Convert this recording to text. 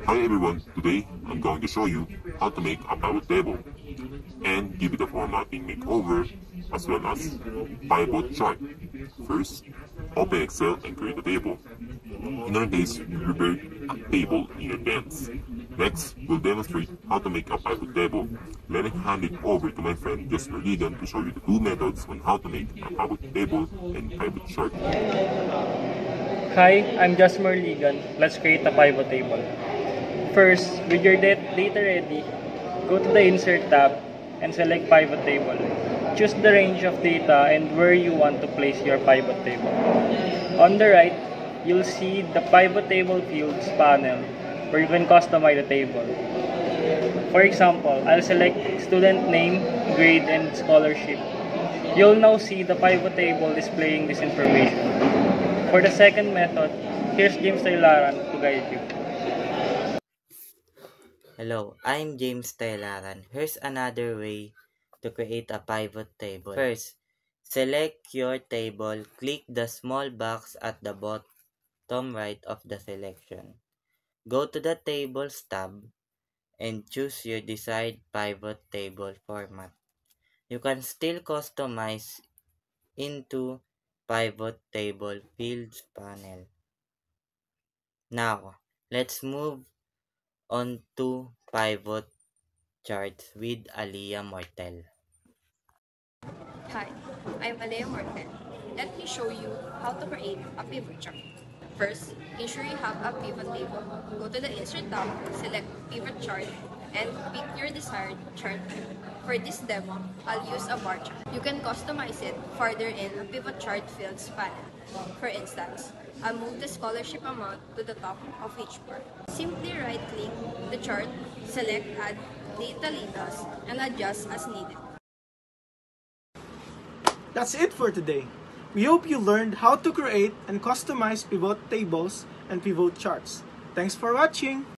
Hi everyone, today I'm going to show you how to make a pivot table and give it a formatting makeover as well as pivot chart. First, open Excel and create a table. In our case, we prepared a table in advance. Next, we'll demonstrate how to make a pivot table. Let me hand it over to my friend Jasper Ligan to show you the two methods on how to make a pivot table and pivot chart. Hi, I'm Jasmer Ligan. Let's create a pivot table. First, with your data ready, go to the Insert tab and select Pivot Table. Choose the range of data and where you want to place your pivot table. On the right, you'll see the Pivot Table Fields panel where you can customize the table. For example, I'll select student name, grade, and scholarship. You'll now see the pivot table displaying this information. For the second method, here's James Taylaran to guide you. Hello, I'm James Taylaran. Here's another way to create a pivot table. First, select your table. Click the small box at the bottom right of the selection. Go to the Tables tab and choose your desired pivot table format. You can still customize into Pivot Table Fields panel. Now, let's move on to pivot charts with Aliyah Mortel. Hi, I'm Alea Morten. Let me show you how to create a pivot chart. First, ensure you have a pivot table. Go to the Insert tab, select Pivot Chart, and pick your desired chart type. For this demo, I'll use a bar chart. You can customize it further in a Pivot Chart Fields panel. For instance, I'll move the scholarship amount to the top of each bar. Simply right-click the chart, select Add Data Labels, and adjust as needed. That's it for today. We hope you learned how to create and customize pivot tables and pivot charts. Thanks for watching!